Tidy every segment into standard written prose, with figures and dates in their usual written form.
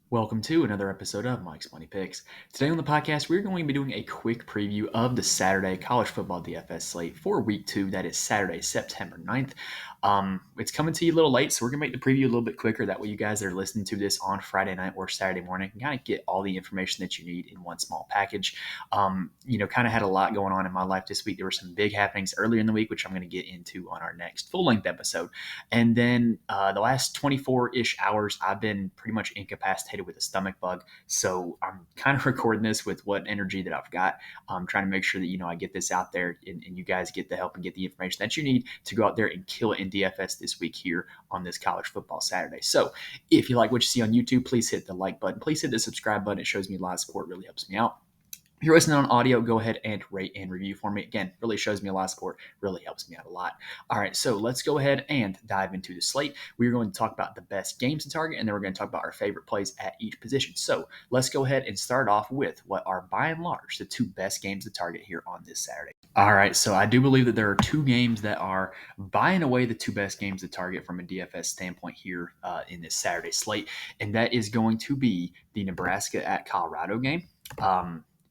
Welcome to another episode of Mike's Money Picks. Today on the podcast, we're going to be doing a quick preview of the Saturday college football DFS slate for week 2. That is Saturday, September 9th. It's coming to you a little late, so we're going to make the preview a little bit quicker. That way you guys that are listening to this on Friday night or Saturday morning can kind of get all the information that you need in one small package. Kind of had a lot going on in my life this week. There were some big happenings earlier in the week, which I'm going to get into on our next full-length episode. And then the last 24-ish hours, I've been pretty much incapacitated with a stomach bug. So I'm kind of recording this with what energy that I've got. I'm trying to make sure that, I get this out there and you guys get the help and get the information that you need to go out there and kill it in DFS this week here on this college football Saturday. So if you like what you see on YouTube, please hit the like button. Please hit the subscribe button. It shows me a lot of support, really helps me out. If you're listening on audio, go ahead and rate and review for me. Again, really shows me a lot of support, really helps me out a lot. All right, so let's go ahead and dive into the slate. We're going to talk about the best games to target, and then we're going to talk about our favorite plays at each position. So let's go ahead and start off with what are, by and large, the two best games to target here on this Saturday. All right, so I do believe that there are two games that are, by and away, the two best games to target from a DFS standpoint here in this Saturday slate, and that is going to be the Nebraska at Colorado game.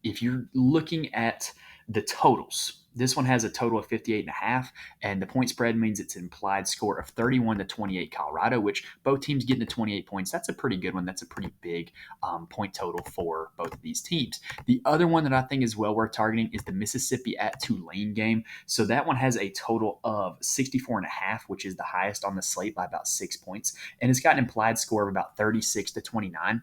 If you're looking at the totals, this one has a total of 58.5, and the point spread means it's an implied score of 31-28 Colorado, which both teams getting to 28 points. That's a pretty good one. That's a pretty big point total for both of these teams. The other one that I think is well worth targeting is the Mississippi at Tulane game. So that one has a total of 64.5, which is the highest on the slate by about 6 points, and it's got an implied score of about 36-29.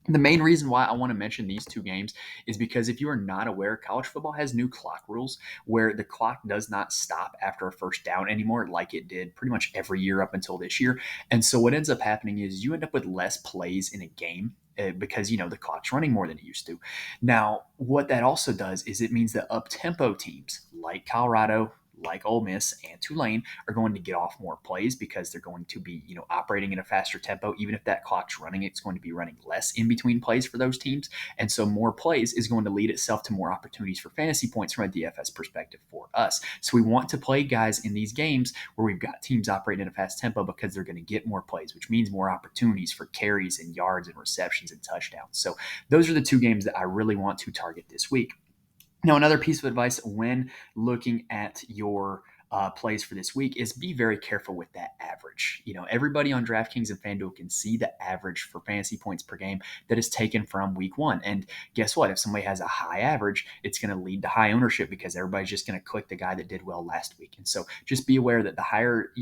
The main reason why I want to mention these two games is because if you are not aware, college football has new clock rules where the clock does not stop after a first down anymore like it did pretty much every year up until this year. And so what ends up happening is you end up with less plays in a game because, the clock's running more than it used to. Now, what that also does is it means that up-tempo teams like Colorado, like Ole Miss and Tulane are going to get off more plays because they're going to be, operating in a faster tempo. Even if that clock's running, it's going to be running less in between plays for those teams. And so more plays is going to lead itself to more opportunities for fantasy points from a DFS perspective for us. So we want to play guys in these games where we've got teams operating in a fast tempo because they're going to get more plays, which means more opportunities for carries and yards and receptions and touchdowns. So those are the two games that I really want to target this week. Now, another piece of advice when looking at your plays for this week is be very careful with that average. Everybody on DraftKings and FanDuel can see the average for fantasy points per game that is taken from week 1. And guess what? If somebody has a high average, it's going to lead to high ownership because everybody's just going to click the guy that did well last week. And so just be aware that the higher,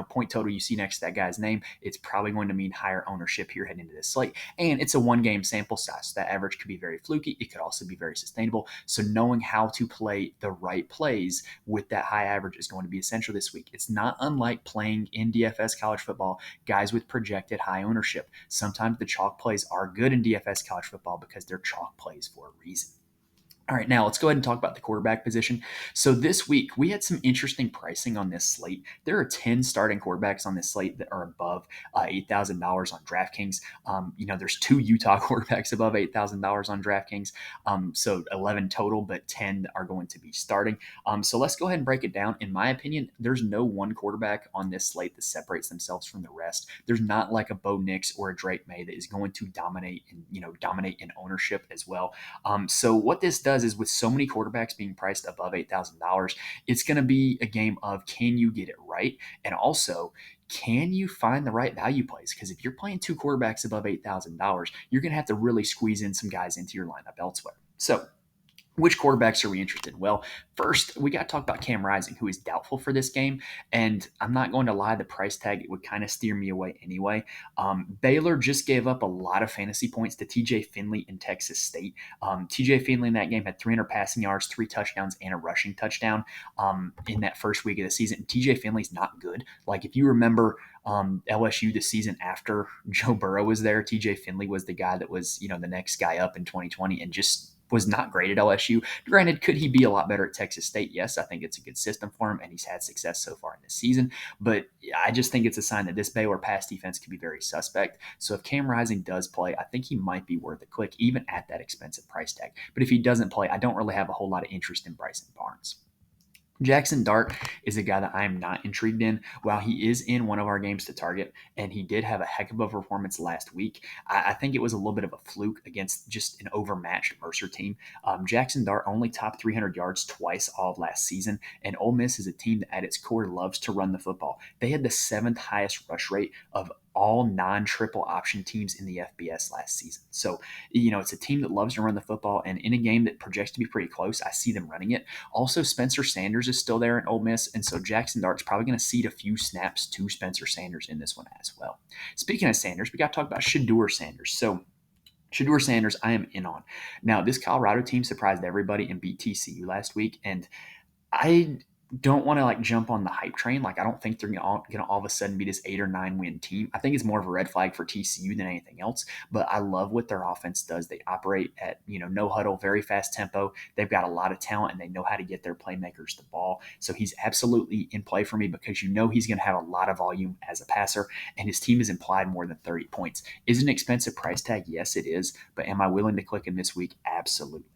point total you see next to that guy's name, it's probably going to mean higher ownership here heading into this slate. And it's a one-game sample size. So that average could be very fluky. It could also be very sustainable. So knowing how to play the right plays with that high average is going to be essential this week. It's not unlike playing in DFS college football, guys with projected high ownership. Sometimes the chalk plays are good in DFS college football because they're chalk plays for a reason. All right, now let's go ahead and talk about the quarterback position. So this week, we had some interesting pricing on this slate. There are 10 starting quarterbacks on this slate that are above $8,000 on DraftKings. There's 2 Utah quarterbacks above $8,000 on DraftKings. So 11 total, but 10 are going to be starting. So let's go ahead and break it down. In my opinion, there's no one quarterback on this slate that separates themselves from the rest. There's not like a Bo Nix or a Drake May that is going to dominate in ownership as well. So what this does is with so many quarterbacks being priced above $8,000, it's going to be a game of can you get it right? And also, can you find the right value plays? Because if you're playing 2 quarterbacks above $8,000, you're going to have to really squeeze in some guys into your lineup elsewhere. So which quarterbacks are we interested in? Well, first, we got to talk about Cam Rising, who is doubtful for this game. And I'm not going to lie, the price tag, it would kind of steer me away anyway. Baylor just gave up a lot of fantasy points to TJ Finley in Texas State. TJ Finley in that game had 300 passing yards, 3 touchdowns, and a rushing touchdown in that first week of the season. TJ Finley's not good. Like, if you remember LSU the season after Joe Burrow was there, TJ Finley was the guy that was, the next guy up in 2020 and just was not great at LSU. Granted, could he be a lot better at Texas State? Yes, I think it's a good system for him, and he's had success so far in this season. But I just think it's a sign that this Baylor pass defense could be very suspect. So if Cam Rising does play, I think he might be worth a click, even at that expensive price tag. But if he doesn't play, I don't really have a whole lot of interest in Bryson Barnes. Jackson Dart is a guy that I am not intrigued in. While he is in one of our games to target, and he did have a heck of a performance last week, I think it was a little bit of a fluke against just an overmatched Mercer team. Jackson Dart only topped 300 yards twice all of last season, and Ole Miss is a team that at its core loves to run the football. They had the seventh highest rush rate of all non-triple option teams in the FBS last season. So, it's a team that loves to run the football, and in a game that projects to be pretty close, I see them running it. Also, Spencer Sanders is still there in Ole Miss, and so Jackson Dart's probably going to cede a few snaps to Spencer Sanders in this one as well. Speaking of Sanders, we got to talk about Shedeur Sanders. So Shedeur Sanders, I am in on. Now, this Colorado team surprised everybody and beat TCU last week, and I don't want to jump on the hype train. I don't think they're gonna all of a sudden be this 8 or 9 win team. I think it's more of a red flag for TCU than anything else. But I love what their offense does. They operate at no huddle, very fast tempo. They've got a lot of talent and they know how to get their playmakers the ball. So he's absolutely in play for me because he's going to have a lot of volume as a passer, and his team is implied more than 30 points. Is it an expensive price tag? Yes, it is. But am I willing to click him this week? Absolutely.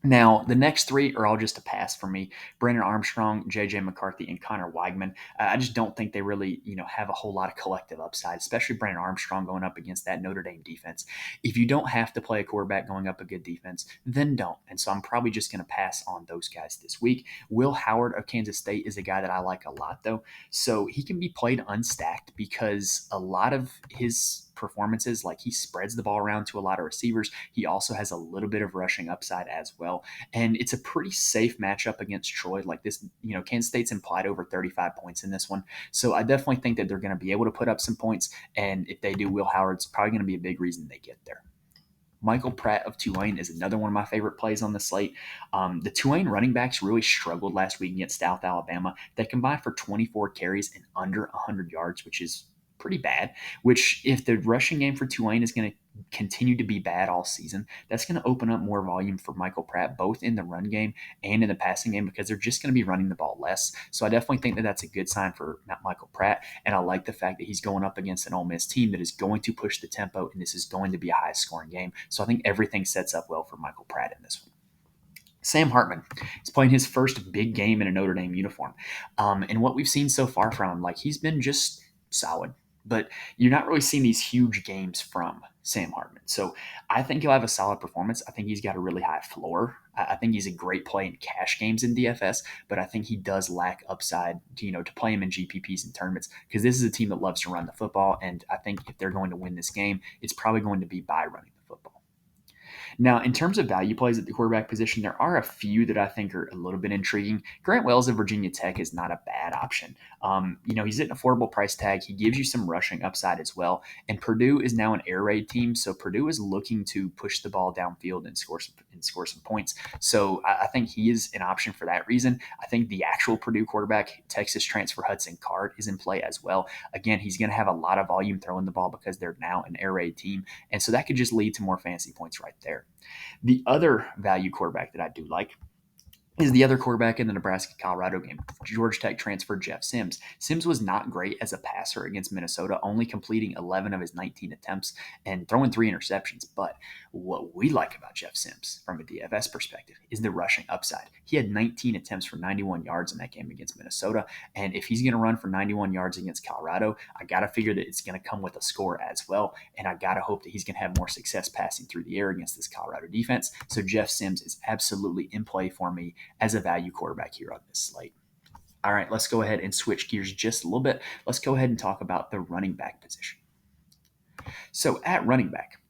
Now, the next three are all just a pass for me. Brennan Armstrong, J.J. McCarthy, and Connor Weigman. I just don't think they really, have a whole lot of collective upside, especially Brennan Armstrong going up against that Notre Dame defense. If you don't have to play a quarterback going up a good defense, then don't. And so I'm probably just going to pass on those guys this week. Will Howard of Kansas State is a guy that I like a lot, though. So he can be played unstacked because a lot of his performances, he spreads the ball around to a lot of receivers. He also has a little bit of rushing upside as well. And it's a pretty safe matchup against Troy. Kansas State's implied over 35 points in this one. So I definitely think that they're going to be able to put up some points. And if they do, Will Howard's probably going to be a big reason they get there. Michael Pratt of Tulane is another one of my favorite plays on the slate. The Tulane running backs really struggled last week against South Alabama. They combined for 24 carries and under 100 yards, which is pretty bad. Which, if the rushing game for Tulane is going to continue to be bad all season, that's going to open up more volume for Michael Pratt, both in the run game and in the passing game, because they're just going to be running the ball less. So I definitely think that that's a good sign for Michael Pratt. And I like the fact that he's going up against an Ole Miss team that is going to push the tempo, and this is going to be a high scoring game. So I think everything sets up well for Michael Pratt in this one. Sam Hartman is playing his first big game in a Notre Dame uniform. And what we've seen so far from him, he's been just solid. But you're not really seeing these huge games from Sam Hartman. So I think he'll have a solid performance. I think he's got a really high floor. I think he's a great play in cash games in DFS, but I think he does lack upside, to play him in GPPs and tournaments, because this is a team that loves to run the football. And I think if they're going to win this game, it's probably going to be by running the football. Now, in terms of value plays at the quarterback position, there are a few that I think are a little bit intriguing. Grant Wells of Virginia Tech is not a bad option. He's at an affordable price tag. He gives you some rushing upside as well. And Purdue is now an air raid team, so Purdue is looking to push the ball downfield and score some points. So I think he is an option for that reason. I think the actual Purdue quarterback, Texas transfer Hudson Card, is in play as well. Again, he's going to have a lot of volume throwing the ball because they're now an air raid team, and so that could just lead to more fantasy points right there. The other value quarterback that I do like is the other quarterback in the Nebraska-Colorado game, Georgia Tech transfer Jeff Sims. Sims was not great as a passer against Minnesota, only completing 11 of his 19 attempts and throwing 3 interceptions. But what we like about Jeff Sims from a DFS perspective is the rushing upside. He had 19 attempts for 91 yards in that game against Minnesota, and if he's going to run for 91 yards against Colorado, I got to figure that it's going to come with a score as well, and I got to hope that he's going to have more success passing through the air against this Colorado defense. So Jeff Sims is absolutely in play for me as a value quarterback here on this slate. All right, let's go ahead and switch gears just a little bit. Let's go ahead and talk about the running back position. So at running back,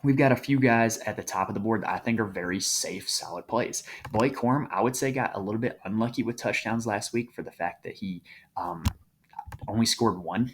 we've got a few guys at the top of the board that I think are very safe, solid plays. Blake Corum, I would say, got a little bit unlucky with touchdowns last week for the fact that he only scored one.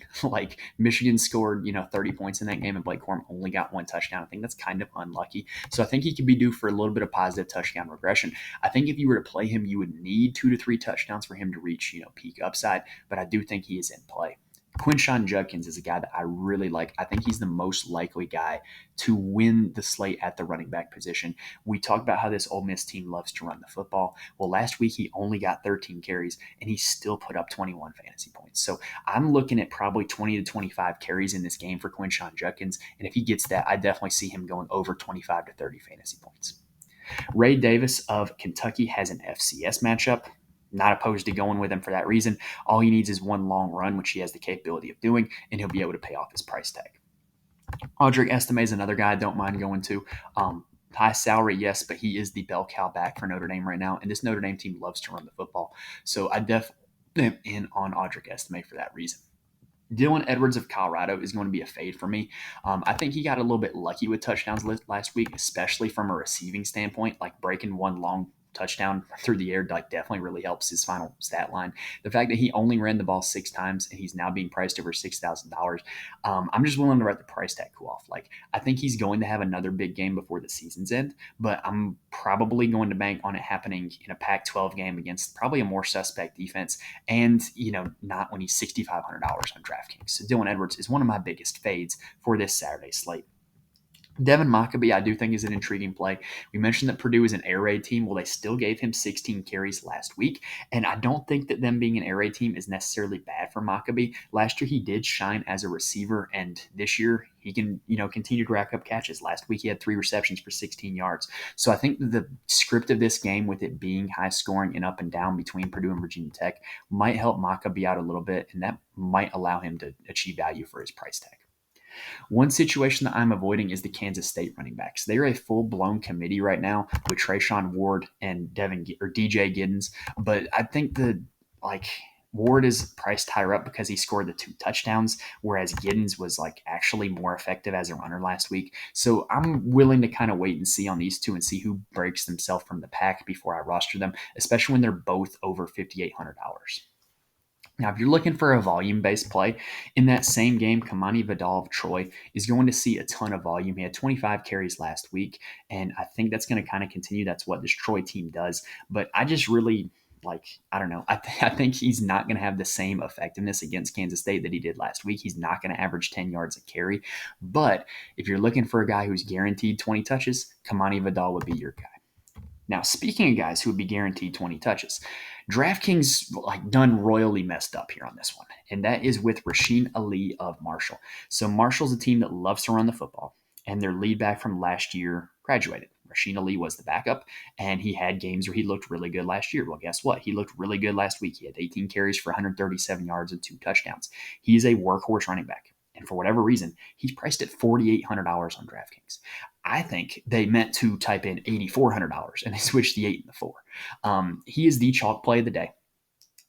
Michigan scored, 30 points in that game, and Blake Corum only got 1 touchdown. I think that's kind of unlucky. So I think he could be due for a little bit of positive touchdown regression. I think if you were to play him, you would need 2 to 3 touchdowns for him to reach, peak upside. But I do think he is in play. Quinshon Judkins is a guy that I really like. I think he's the most likely guy to win the slate at the running back position. We talked about how this Ole Miss team loves to run the football. Well, last week he only got 13 carries, and he still put up 21 fantasy points. So I'm looking at probably 20 to 25 carries in this game for Quinshon Judkins, and if he gets that, I definitely see him going over 25 to 30 fantasy points. Ray Davis of Kentucky has an FCS matchup. not opposed to going with him for that reason. All he needs is one long run, which he has the capability of doing, and he'll be able to pay off his price tag. Audric Estime is another guy I don't mind going to. High salary, yes, but he is the bell cow back for Notre Dame right now, and this Notre Dame team loves to run the football. So I definitely am in on Audric Estime for that reason. Dylan Edwards of Colorado is going to be a fade for me. I think he got a little bit lucky with touchdowns last week, especially from a receiving standpoint, like breaking one long touchdown through the air definitely really helps his final stat line. The fact that he only ran the ball 6 times and he's now being priced over $6,000, I'm just willing to let the price tag cool off. Like, I think he's going to have another big game before the season's end, but I'm probably going to bank on it happening in a Pac-12 game against probably a more suspect defense, and not when he's $6,500 on DraftKings. So Dylan Edwards is one of my biggest fades for this Saturday slate. Devin Mockabee, I do think, is an intriguing play. We mentioned that Purdue is an air raid team. Well, they still gave him 16 carries last week, and I don't think that them being an air raid team is necessarily bad for Mockabee. Last year, he did shine as a receiver, and this year he can, continue to rack up catches. Last week, he had 3 receptions for 16 yards. So I think the script of this game, with it being high scoring and up and down between Purdue and Virginia Tech, might help Mockabee out a little bit, and that might allow him to achieve value for his price tag. One situation that I'm avoiding is the Kansas State running backs. They're a full-blown committee right now with Trayshawn Ward and DJ Giddens, but I think Ward is priced higher up because he scored the 2 touchdowns, whereas Giddens was actually more effective as a runner last week. So I'm willing to kind of wait and see on these two and see who breaks themselves from the pack before I roster them, especially when they're both over $5,800. Now, if you're looking for a volume-based play, in that same game, Kamani Vidal of Troy is going to see a ton of volume. He had 25 carries last week, and I think that's going to kind of continue. That's what this Troy team does. But I just really, I don't know. I think he's not going to have the same effectiveness against Kansas State that he did last week. He's not going to average 10 yards a carry. But if you're looking for a guy who's guaranteed 20 touches, Kamani Vidal would be your guy. Now, speaking of guys who would be guaranteed 20 touches, DraftKings done royally messed up here on this one, and that is with Rasheen Ali of Marshall. So Marshall's a team that loves to run the football, and their lead back from last year graduated. Rasheen Ali was the backup, and he had games where he looked really good last year. Well, guess what? He looked really good last week. He had 18 carries for 137 yards and 2 touchdowns. He's a workhorse running back. And for whatever reason, he's priced at $4,800 on DraftKings. I think they meant to type in $8,400 and they switched the 8 and the 4. He is the chalk play of the day.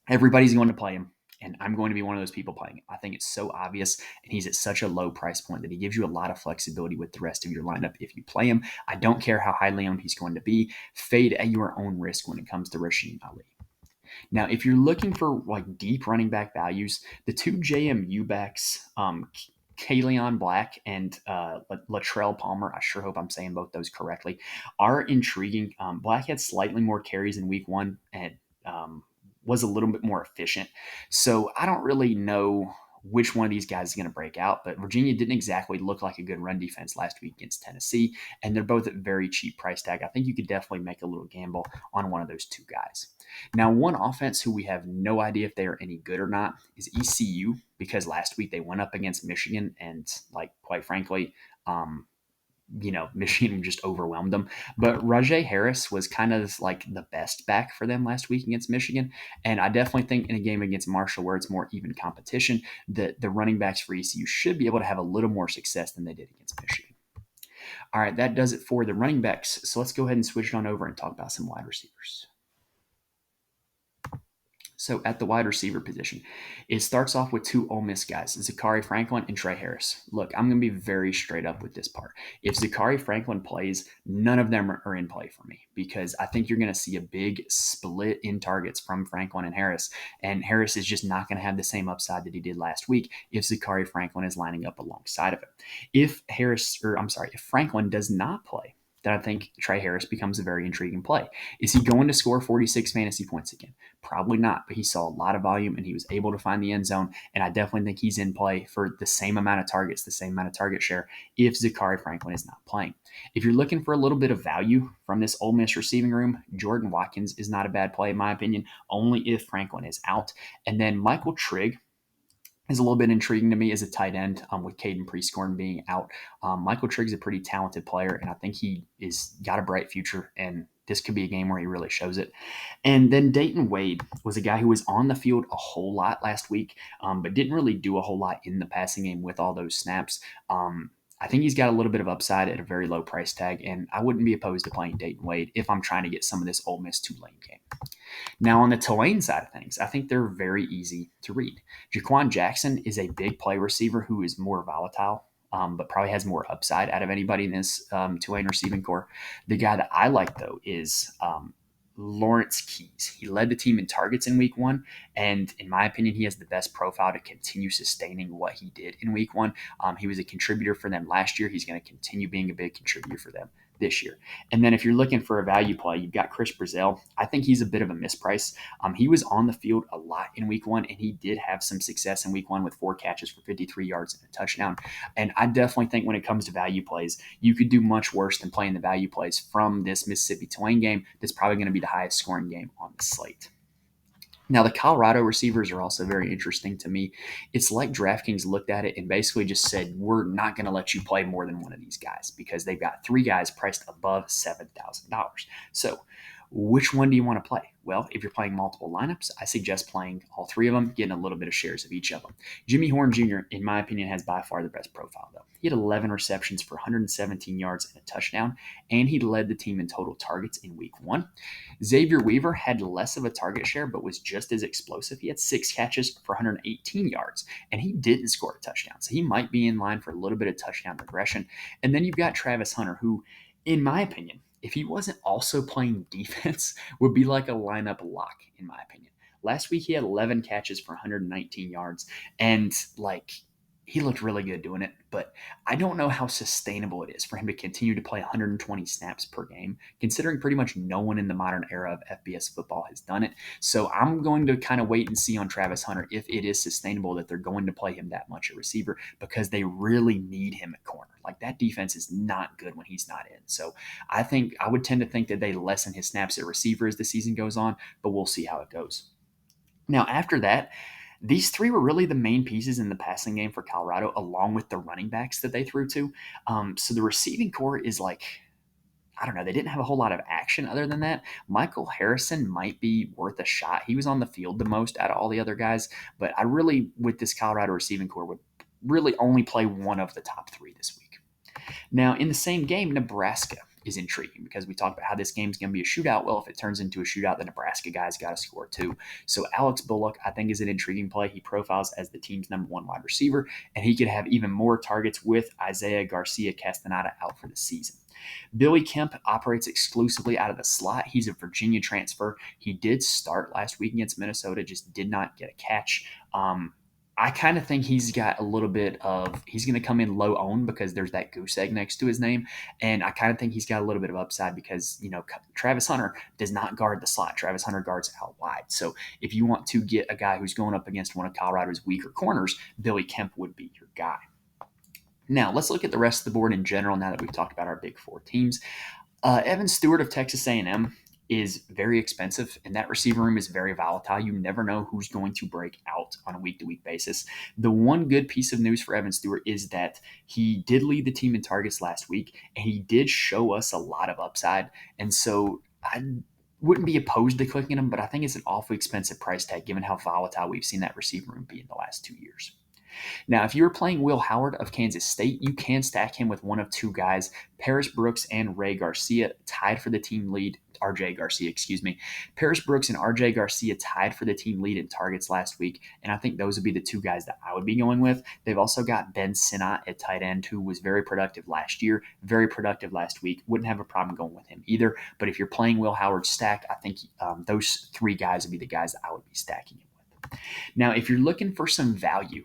Everybody's going to play him, and I'm going to be one of those people playing him. I think it's so obvious, and he's at such a low price point that he gives you a lot of flexibility with the rest of your lineup if you play him. I don't care how highly owned he's going to be. Fade at your own risk when it comes to Rasheen Ali. Now, if you're looking for deep running back values, the 2 JMU backs, Kaleon Black and Latrell Palmer, I sure hope I'm saying both those correctly, are intriguing. Black had slightly more carries in week 1 and was a little bit more efficient. So I don't really know which one of these guys is going to break out, but Virginia didn't exactly look like a good run defense last week against Tennessee, and they're both at very cheap price tag. I think you could definitely make a little gamble on one of those 2 guys. Now, one offense who we have no idea if they are any good or not is ECU, because last week they went up against Michigan and, quite frankly, Michigan just overwhelmed them. But Rajay Harris was kind of the best back for them last week against Michigan. And I definitely think in a game against Marshall where it's more even competition, that the running backs for ECU should be able to have a little more success than they did against Michigan. All right, that does it for the running backs. So let's go ahead and switch it on over and talk about some wide receivers. So at the wide receiver position, it starts off with 2 Ole Miss guys, Zachary Franklin and Trey Harris. Look, I'm going to be very straight up with this part. If Zachary Franklin plays, none of them are in play for me, because I think you're going to see a big split in targets from Franklin and Harris is just not going to have the same upside that he did last week if Zachary Franklin is lining up alongside of him. If Franklin does not play, then I think Trey Harris becomes a very intriguing play. Is he going to score 46 fantasy points again? Probably not, but he saw a lot of volume and he was able to find the end zone, and I definitely think he's in play for the same amount of targets, the same amount of target share if Zachary Franklin is not playing. If you're looking for a little bit of value from this Ole Miss receiving room, Jordan Watkins is not a bad play in my opinion, only if Franklin is out. And then Michael Trigg is a little bit intriguing to me as a tight end with Caden Prescorn being out. Michael Trigg's a pretty talented player, and I think he is got a bright future, and this could be a game where he really shows it. And then Dayton Wade was a guy who was on the field a whole lot last week, but didn't really do a whole lot in the passing game with all those snaps. I think he's got a little bit of upside at a very low price tag, and I wouldn't be opposed to playing Dayton Wade if I'm trying to get some of this Ole Miss Tulane game. Now, on the Tulane side of things, I think they're very easy to read. Jaquan Jackson is a big play receiver who is more volatile, but probably has more upside out of anybody in this Tulane receiving core. The guy that I like, though, is Lawrence Keys. He led the team in targets in week one, and in my opinion, he has the best profile to continue sustaining what he did in week one. He was a contributor for them last year. He's going to continue being a big contributor for them this year. And then if you're looking for a value play, you've got Chris Brazil. I think he's a bit of a misprice. He was on the field a lot in week one, and he did have some success in week one with 4 catches for 53 yards and a touchdown. And I definitely think when it comes to value plays, you could do much worse than playing the value plays from this Mississippi Tulane game. That's probably going to be the highest scoring game on the slate. Now, the Colorado receivers are also very interesting to me. It's like DraftKings looked at it and basically just said, we're not going to let you play more than one of these guys because they've got 3 guys priced above $7,000. So which one do you want to play? Well, if you're playing multiple lineups, I suggest playing all 3 of them, getting a little bit of shares of each of them. Jimmy Horn Jr., in my opinion, has by far the best profile, though. He had 11 receptions for 117 yards and a touchdown, and he led the team in total targets in week one. Xavier Weaver had less of a target share, but was just as explosive. He had 6 catches for 118 yards, and he didn't score a touchdown. So he might be in line for a little bit of touchdown regression. And then you've got Travis Hunter, who, in my opinion, if he wasn't also playing defense, would be like a lineup lock, in my opinion. Last week, he had 11 catches for 119 yards, and he looked really good doing it, but I don't know how sustainable it is for him to continue to play 120 snaps per game, considering pretty much no one in the modern era of FBS football has done it. So I'm going to kind of wait and see on Travis Hunter if it is sustainable that they're going to play him that much at receiver, because they really need him at corner. Like, that defense is not good when he's not in. So I would tend to think that they lessen his snaps at receiver as the season goes on, but we'll see how it goes. Now, after that, these 3 were really the main pieces in the passing game for Colorado, along with the running backs that they threw to. So the receiving core is I don't know, they didn't have a whole lot of action other than that. Michael Harrison might be worth a shot. He was on the field the most out of all the other guys, but I really, with this Colorado receiving core, would really only play one of the top 3 this week. Now, in the same game, Nebraska is intriguing because we talked about how this game's going to be a shootout. Well, if it turns into a shootout, the Nebraska guys got to score too. So Alex Bullock, I think, is an intriguing play. He profiles as the team's number 1 wide receiver, and he could have even more targets with Isaiah Garcia Castaneda out for the season. Billy Kemp operates exclusively out of the slot. He's a Virginia transfer. He did start last week against Minnesota, just did not get a catch. I kind of think he's got a little bit of, he's going to come in low owned because there's that goose egg next to his name. And I kind of think he's got a little bit of upside because, Travis Hunter does not guard the slot. Travis Hunter guards out wide. So if you want to get a guy who's going up against one of Colorado's weaker corners, Billy Kemp would be your guy. Now, let's look at the rest of the board in general now that we've talked about our big 4 teams. Evan Stewart of Texas A&M is very expensive, and that receiver room is very volatile. You never know who's going to break out on a week-to-week basis. The one good piece of news for Evan Stewart is that he did lead the team in targets last week, and he did show us a lot of upside. And so I wouldn't be opposed to clicking him, but I think it's an awfully expensive price tag given how volatile we've seen that receiver room be in the last 2 years. Now, if you were playing Will Howard of Kansas State, you can stack him with one of 2 guys, Paris Brooks and Ray Garcia, tied for the team lead. RJ Garcia, excuse me. Paris Brooks and RJ Garcia tied for the team lead in targets last week, and I think those would be the 2 guys that I would be going with. They've also got Ben Sinnott at tight end, who was very productive last year, very productive last week. Wouldn't have a problem going with him either, but if you're playing Will Howard stacked, I think those 3 guys would be the guys that I would be stacking him with. Now, if you're looking for some value,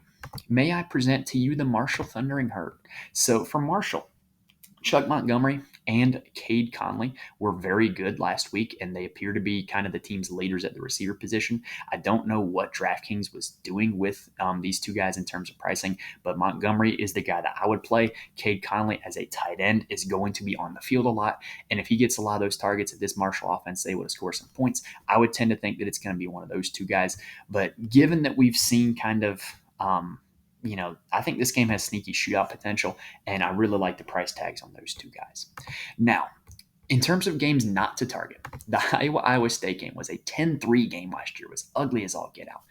may I present to you the Marshall Thundering Herd? So for Marshall, Chuck Montgomery and Cade Conley were very good last week, and they appear to be kind of the team's leaders at the receiver position. I don't know what DraftKings was doing with these 2 guys in terms of pricing, but Montgomery is the guy that I would play. Cade Conley as a tight end is going to be on the field a lot, and if he gets a lot of those targets at this Marshall offense, they would score some points. I would tend to think that it's going to be one of those 2 guys, but given that we've seen kind of I think this game has sneaky shootout potential, and I really like the price tags on those 2 guys. Now, In terms of games not to target, the Iowa State game was a 10-3 game last year. It was ugly as all get out.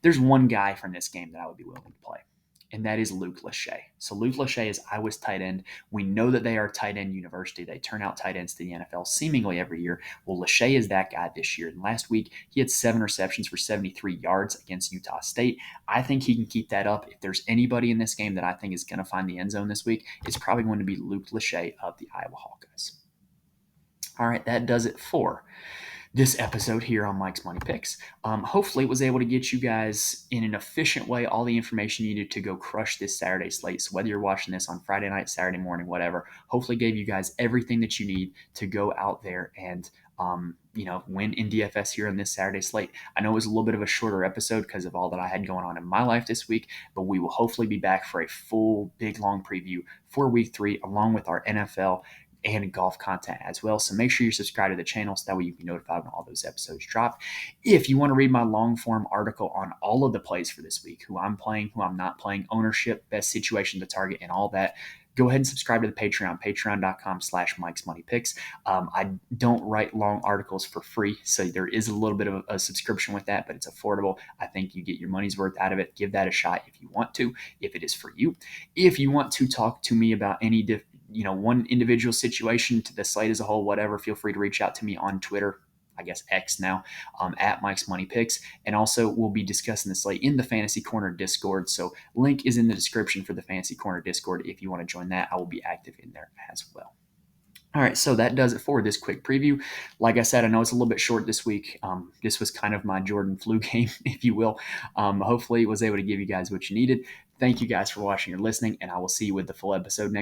There's one guy from this game that I would be willing to play, and that is Luke Lachey. So Luke Lachey is Iowa's tight end. We know that they are a tight end university. They turn out tight ends to the NFL seemingly every year. Well, Lachey is that guy this year. And last week, he had 7 receptions for 73 yards against Utah State. I think he can keep that up. If there's anybody in this game that I think is going to find the end zone this week, it's probably going to be Luke Lachey of the Iowa Hawkeyes. All right, that does it for this episode here on Mike's Money Picks. Hopefully, it was able to get you guys in an efficient way all the information you needed to go crush this Saturday slate. So whether you're watching this on Friday night, Saturday morning, whatever, hopefully gave you guys everything that you need to go out there and win in DFS here on this Saturday slate. I know it was a little bit of a shorter episode because of all that I had going on in my life this week, but we will hopefully be back for a full, big, long preview for Week 3, along with our NFL and golf content as well. So make sure you subscribe to the channel so that way you can be notified when all those episodes drop. If you want to read my long form article on all of the plays for this week, who I'm playing, who I'm not playing, ownership, best situation to target, and all that, go ahead and subscribe to the Patreon, patreon.com/Mike's Money Picks. I don't write long articles for free, so there is a little bit of a subscription with that, but it's affordable. I think you get your money's worth out of it. Give that a shot if you want to, if it is for you. If you want to talk to me about any one individual situation to the slate as a whole, whatever, feel free to reach out to me on Twitter, I guess X now, at Mike's Money Picks. And also, we'll be discussing the slate in the Fantasy Corner Discord. So link is in the description for the Fantasy Corner Discord. If you want to join that, I will be active in there as well. All right, so that does it for this quick preview. Like I said, I know it's a little bit short this week. This was kind of my Jordan flu game, if you will. Hopefully, it was able to give you guys what you needed. Thank you guys for watching or listening, and I will see you with the full episode next week.